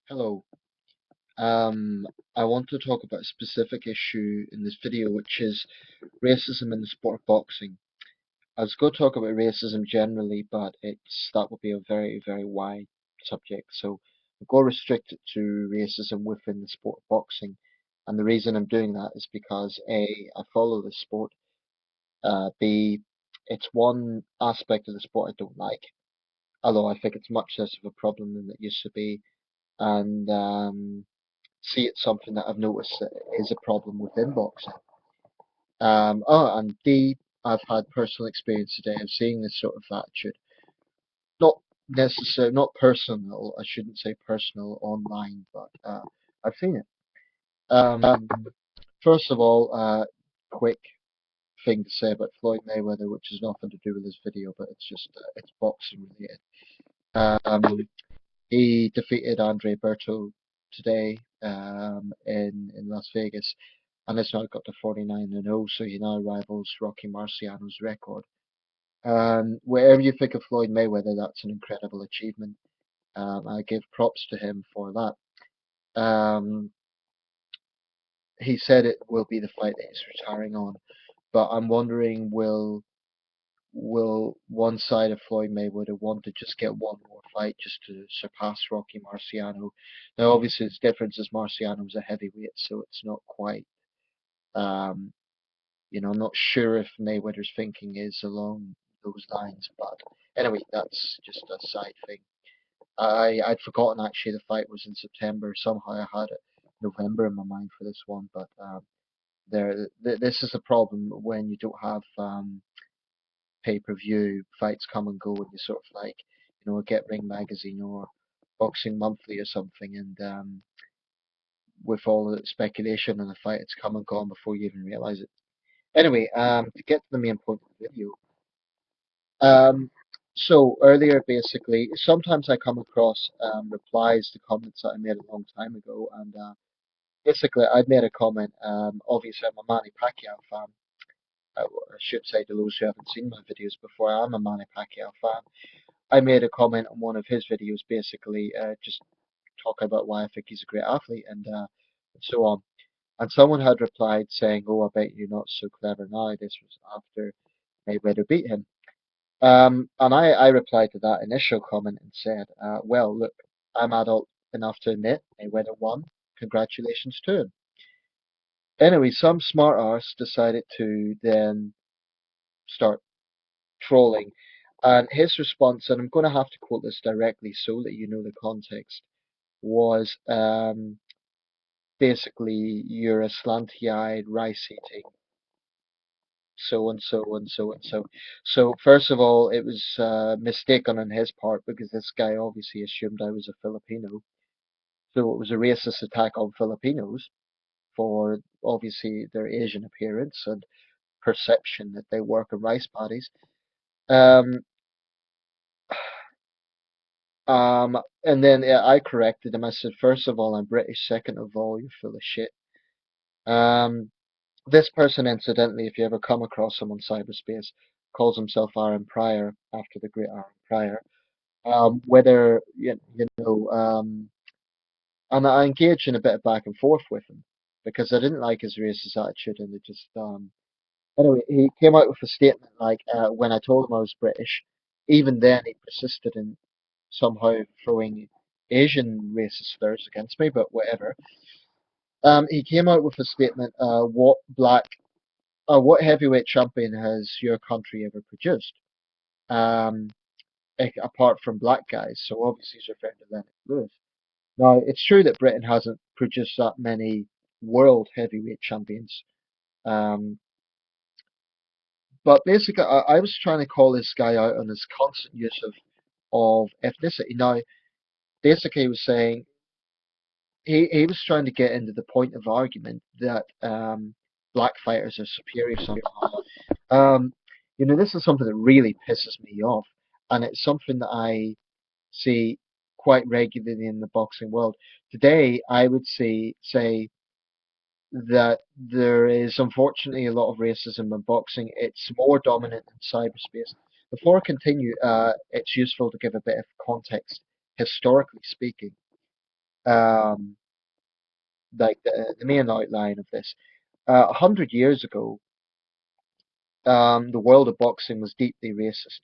Hello. Um, I want to talk about a specific issue in this video, which is racism in the sport of boxing. I was going to talk about racism generally, but that would be a very, very wide subject. So I'm going to restrict it to racism within the sport of boxing. And the reason I'm doing that is because A, I follow the sport. B, it's one aspect of the sport I don't like, although I think it's much less of a problem than it used to be. And See, it's something that I've noticed that is a problem within boxing. And D, I've had personal experience today of seeing this sort of attitude. Not necessarily, not personal, I shouldn't say personal online, but I've seen it. Um, First of all, quick thing to say about Floyd Mayweather, which has nothing to do with this video, but it's just, it's boxing related. Um, he defeated Andre Berto today in Las Vegas and has now got to 49-0, so he now rivals Rocky Marciano's record. Wherever you think of Floyd Mayweather, that's an incredible achievement. I give props to him for that. He said it will be the fight that he's retiring on, but I'm wondering, will one side of Floyd Mayweather want to just get one more fight just to surpass Rocky Marciano? Now, obviously, the difference is Marciano's a heavyweight, so it's not quite um, I'm not sure if Mayweather's thinking is along those lines, but anyway, that's just a side thing. I'd forgotten actually the fight was in September. Somehow I had it November in my mind for this one, but this is the problem when you don't have pay-per-view fights come and go, and you sort of like get Ring Magazine or Boxing Monthly or something, and with all the speculation on the fight, it's come and gone before you even realize it. Anyway, to get to the main point of the video. Um, so earlier, basically, sometimes I come across replies to comments that I made a long time ago, and basically, I made a comment. Obviously, I'm a Manny Pacquiao fan. I should say to those who haven't seen my videos before, I'm a Manny Pacquiao fan. I made a comment on one of his videos, basically, just talking about why I think he's a great athlete and so on. And someone had replied saying, "Oh, I bet you're not so clever now." This was after Mayweather beat him. And I replied to that initial comment and said, well, look, I'm adult enough to admit Mayweather won. Congratulations to him. Anyway, some smart arse decided to then start trolling. And his response, and I'm going to have to quote this directly so that you know the context, was basically, you're a slanty-eyed, rice-eating, so and so and so and so. So first of all, it was mistaken on his part because this guy obviously assumed I was a Filipino. So it was a racist attack on Filipinos for obviously their Asian appearance and perception that they work in rice paddies. Um, and then I corrected him. I said, first of all, I'm British. Second of all, you're full of shit. Um, this person, incidentally, if you ever come across him on cyberspace, calls himself Aaron Pryor after the great Aaron Pryor. Whether and I engaged in a bit of back and forth with him because I didn't like his racist attitude, and it just anyway, he came out with a statement like, when I told him I was British, even then he persisted in somehow throwing Asian racist slurs against me, but whatever. He came out with a statement, what heavyweight champion has your country ever produced? Um, Apart from black guys, so obviously he's referring to Leonard Lewis. Now, it's true that Britain hasn't produced that many world heavyweight champions, um, but basically, I was trying to call this guy out on his constant use of ethnicity. Now, basically, he was saying he was trying to get into the point of argument that black fighters are superior somehow. Um, this is something that really pisses me off, and it's something that I see quite regularly in the boxing world. Today, I would say that there is unfortunately a lot of racism in boxing. It's more dominant in cyberspace. Before I continue, it's useful to give a bit of context, historically speaking. Um, like the main outline of this. 100 years ago, the world of boxing was deeply racist,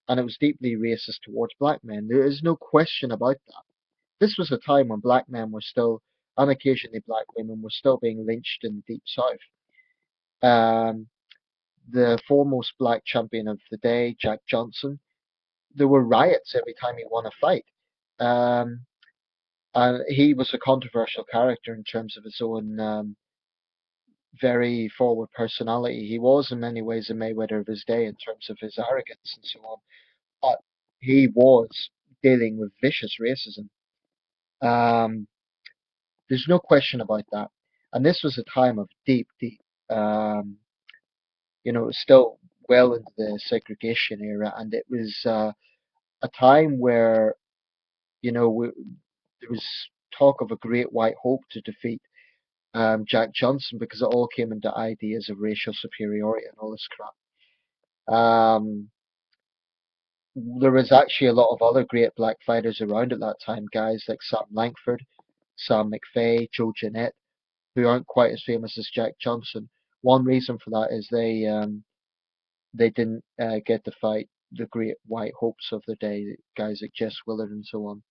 and it was deeply racist towards black men. There is no question about that. This was a time when black men were still, and occasionally black women, were still being lynched in the Deep South. Um, the foremost black champion of the day, Jack Johnson, there were riots every time he won a fight. Um, and he was a controversial character in terms of his own very forward personality. He was in many ways a Mayweather of his day in terms of his arrogance and so on. But he was dealing with vicious racism. Um, there's no question about that. And this was a time of deep, um, it was still well into the segregation era, and it was a time where, there was talk of a great white hope to defeat Jack Johnson because it all came into ideas of racial superiority and all this crap. Um, there was actually a lot of other great black fighters around at that time, guys like Sam Langford, Sam McVeigh, Joe Jeanette, who aren't quite as famous as Jack Johnson. One reason for that is they didn't get to fight the great white hopes of the day, guys like Jess Willard and so on.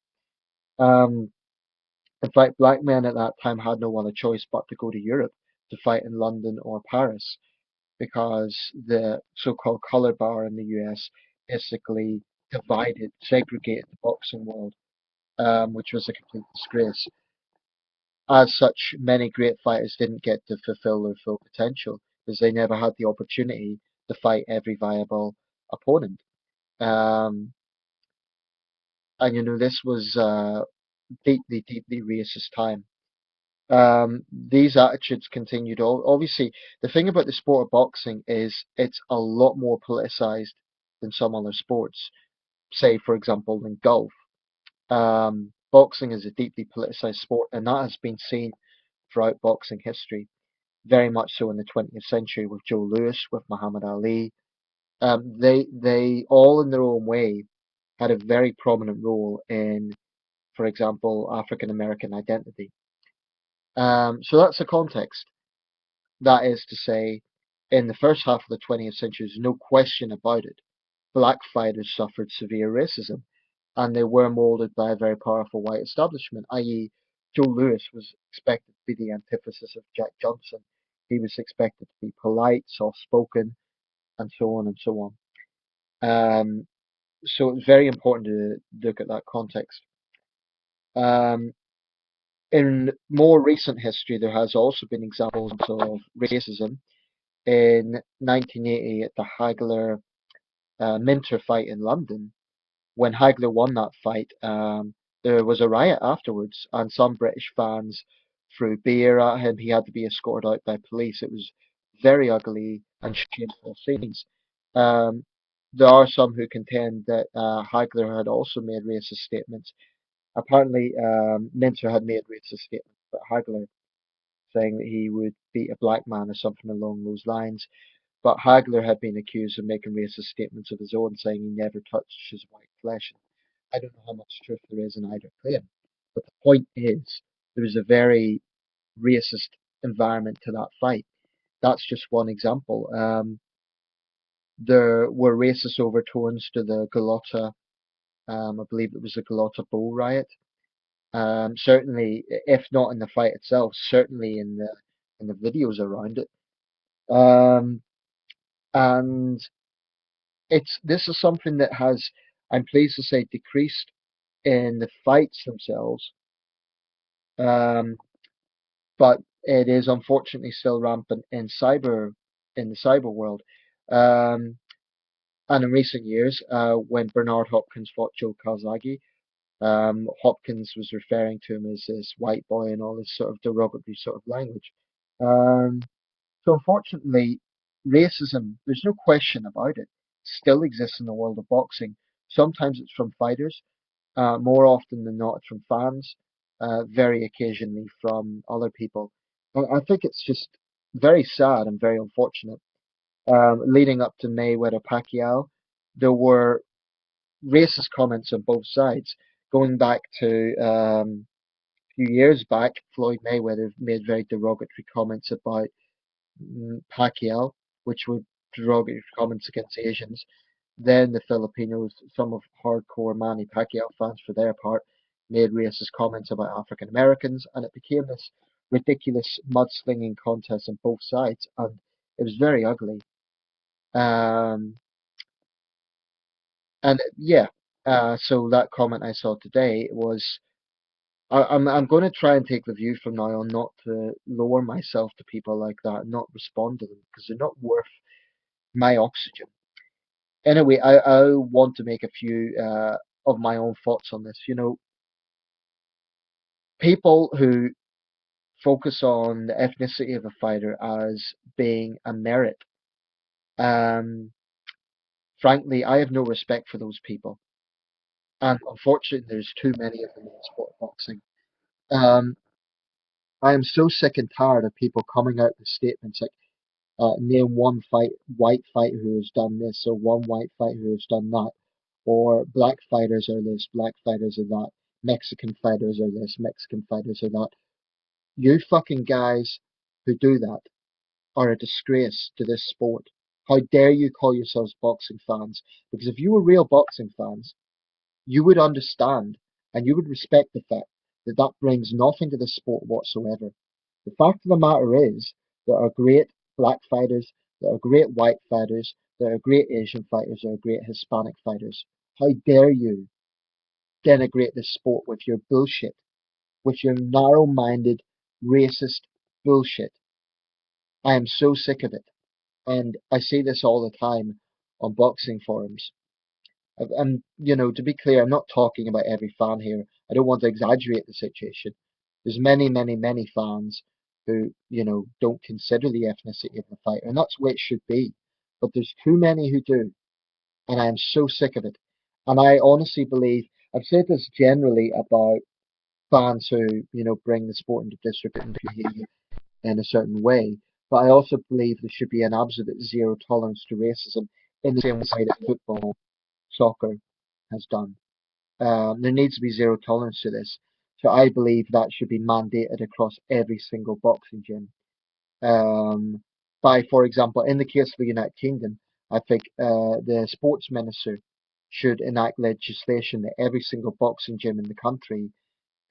Um, in fact, black men at that time had no other choice but to go to Europe to fight in London or Paris because the so-called color bar in the US basically segregated the boxing world, which was a complete disgrace. As such, many great fighters didn't get to fulfill their full potential because they never had the opportunity to fight every viable opponent. Um, and this was a deeply racist time. These attitudes continued. Obviously, the thing about the sport of boxing is it's a lot more politicized than some other sports. Say, for example, in golf. Boxing is a deeply politicized sport, and that has been seen throughout boxing history. Very much so in the 20th century with Joe Louis, with Muhammad Ali. They all in their own way had a very prominent role in, for example, African American identity. So that's the context. That is to say, in the first half of the 20th century, there's no question about it. Black fighters suffered severe racism, and they were molded by a very powerful white establishment, i.e., Joe Louis was expected to be the antithesis of Jack Johnson. He was expected to be polite, soft spoken, and so on and so on. So it's very important to look at that context. Um, in more recent history, there has also been examples of racism. In 1980, at the Hagler Minter fight in London, when Hagler won that fight, there was a riot afterwards, and some British fans threw beer at him. He had to be escorted out by police. It was very ugly and shameful scenes. Um, there are some who contend that Hagler had also made racist statements. Apparently, Minter had made racist statements, but Hagler saying that he would beat a black man or something along those lines. But Hagler had been accused of making racist statements of his own, saying he never touches white flesh. I don't know how much truth there is in either claim. But the point is, there was a very racist environment to that fight. That's just one example. There were racist overtones to the Galata, I believe it was the Galata Bull riot. Certainly, if not in the fight itself, certainly in the videos around it. Um, and this is something that has, I'm pleased to say, decreased in the fights themselves, um, but it is unfortunately still rampant in the cyber world. Um, and in recent years, when Bernard Hopkins fought Joe Calzaghe, Hopkins was referring to him as this white boy and all this sort of derogatory sort of language. Um, so unfortunately, racism, there's no question about it, still exists in the world of boxing. Sometimes it's from fighters, more often than not it's from fans, very occasionally from other people. I think it's just very sad and very unfortunate. Leading up to Mayweather Pacquiao, there were racist comments on both sides, going back to few years back, Floyd Mayweather made very derogatory comments about Pacquiao, which were derogatory comments against Asians. Then the Filipinos, some of hardcore Manny Pacquiao fans for their part, made racist comments about African Americans, and it became this ridiculous mudslinging contest on both sides, and it was very ugly. Um, and yeah, so that comment I saw today was I'm going to try and take the view from now on not to lower myself to people like that, and not respond to them because they're not worth my oxygen. Anyway, I want to make a few of my own thoughts on this. You know, people who focus on the ethnicity of a fighter as being a merit, um, frankly, I have no respect for those people. And unfortunately, there's too many of them in the sport of boxing. Um, I am so sick and tired of people coming out with statements like, name one white fighter who has done this, or one white fighter who has done that, or black fighters are this, black fighters are that, Mexican fighters are this, Mexican fighters are that. You fucking guys who do that are a disgrace to this sport. How dare you call yourselves boxing fans? Because if you were real boxing fans, you would understand and you would respect the fact that that brings nothing to the sport whatsoever. The fact of the matter is, there are great black fighters, there are great white fighters, there are great Asian fighters, there are great Hispanic fighters. How dare you denigrate this sport with your bullshit, with your narrow-minded, racist bullshit? I am so sick of it. And I say this all the time on boxing forums. And, you know, to be clear, I'm not talking about every fan here. I don't want to exaggerate the situation. There's many, many, many fans who, you know, don't consider the ethnicity of the fighter, and that's the way it should be. But there's too many who do, and I am so sick of it. And I honestly believe, I've said this generally about fans who, you know, bring the sport into disrepute and behaviour in a certain way, but I also believe there should be an absolute zero tolerance to racism in the same way that football, soccer has done. There needs to be zero tolerance to this. So I believe that should be mandated across every single boxing gym. Um, by, for example, in the case of the United Kingdom, I think the sports minister should enact legislation that every single boxing gym in the country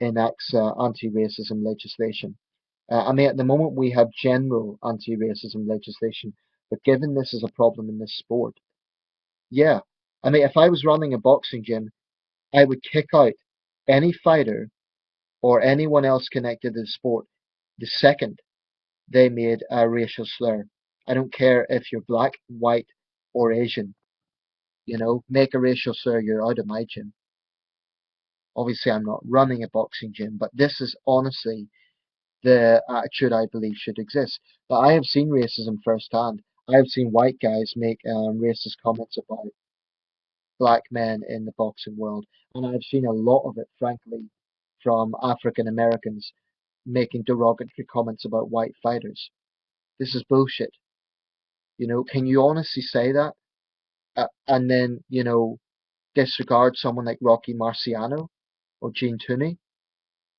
enacts anti-racism legislation. I mean, at the moment we have general anti-racism legislation, but given this is a problem in this sport, yeah. I mean, if I was running a boxing gym, I would kick out any fighter or anyone else connected to the sport the second they made a racial slur. I don't care if you're black, white, or Asian. You know, make a racial slur, you're out of my gym. Obviously, I'm not running a boxing gym, but this is honestly the attitude I believe should exist. But I have seen racism firsthand. I have seen white guys make racist comments about black men in the boxing world, and I've seen a lot of it, frankly, from African Americans making derogatory comments about white fighters. This is bullshit. You know, can you honestly say that? And then, you know, disregard someone like Rocky Marciano or Gene Tooney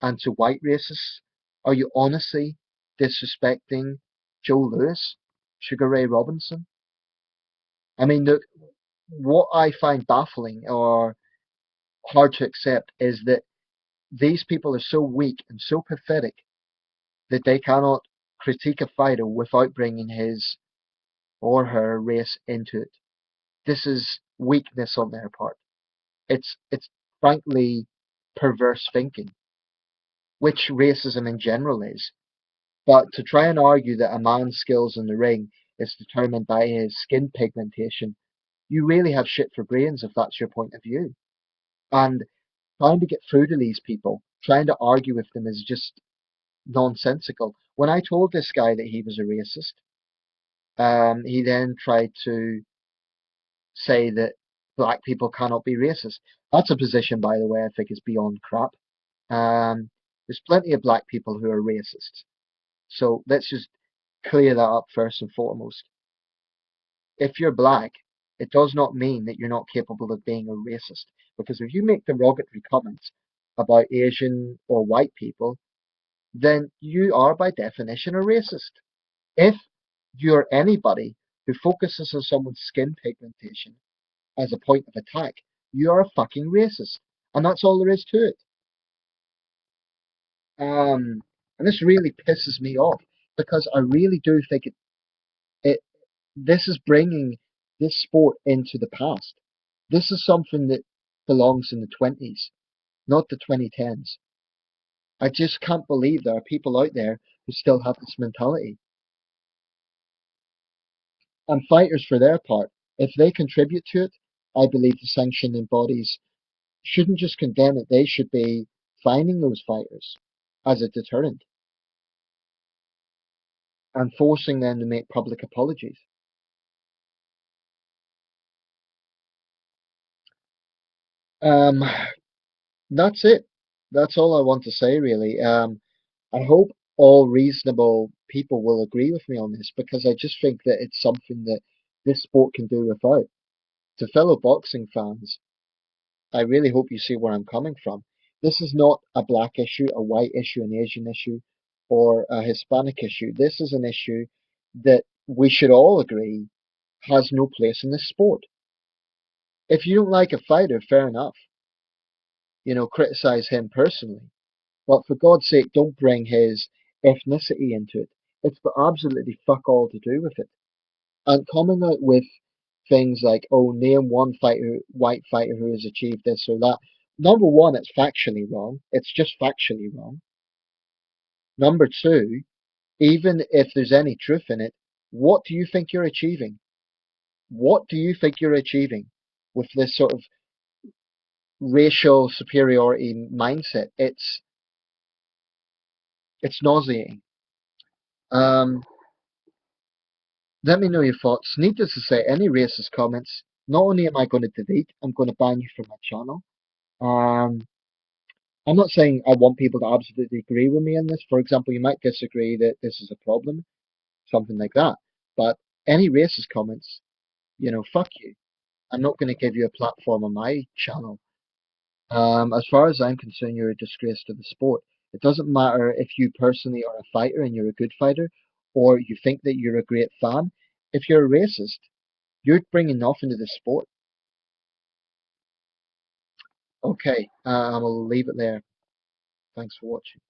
and to white racists? Are you honestly disrespecting Joe Louis, Sugar Ray Robinson? I mean, what I find baffling or hard to accept is that these people are so weak and so pathetic that they cannot critique a fighter without bringing his or her race into it. This is weakness on their part. It's frankly perverse thinking, which racism in general is. But to try and argue that a man's skills in the ring is determined by his skin pigmentation, you really have shit for brains if that's your point of view. And trying to get through to these people, trying to argue with them is just nonsensical. When I told this guy that he was a racist, he then tried to say that black people cannot be racist. That's a position, by the way, I think is beyond crap. There's plenty of black people who are racists. So let's just clear that up first and foremost. If you're black, it does not mean that you're not capable of being a racist. Because if you make derogatory comments about Asian or white people, then you are by definition a racist. If you're anybody who focuses on someone's skin pigmentation as a point of attack, you are a fucking racist. And that's all there is to it. And this really pisses me off because I really do think it this is bringing this sport into the past. This is something that belongs in the 20s, not the 2010s. I just can't believe there are people out there who still have this mentality. And fighters, for their part, if they contribute to it, I believe the sanctioning bodies shouldn't just condemn it, they should be fining those fighters as a deterrent and forcing them to make public apologies. Um, that's it. That's all I want to say, really. I hope all reasonable people will agree with me on this because I just think that it's something that this sport can do without. To fellow boxing fans, I really hope you see where I'm coming from. This is not a black issue, a white issue, an Asian issue, or a Hispanic issue. This is an issue that we should all agree has no place in this sport. If you don't like a fighter, fair enough. Criticize him personally. But for God's sake, don't bring his ethnicity into it. It's got absolutely fuck all to do with it. And coming out with things like, oh, name one fighter, white fighter who has achieved this or that. Number one, it's factually wrong. It's just factually wrong. Number two, even if there's any truth in it, what do you think you're achieving? What do you think you're achieving with this sort of racial superiority mindset? It's nauseating. Um, Let me know your thoughts. Needless to say, any racist comments, not only am I going to delete, I'm going to ban you from my channel. Um, I'm not saying I want people to absolutely agree with me on this. For example, you might disagree that this is a problem, something like that. But any racist comments, fuck you. I'm not going to give you a platform on my channel. As far as I'm concerned, you're a disgrace to the sport. It doesn't matter if you personally are a fighter and you're a good fighter, or you think that you're a great fan. If you're a racist, you're bringing nothing to the sport. Okay, I will leave it there. Thanks for watching.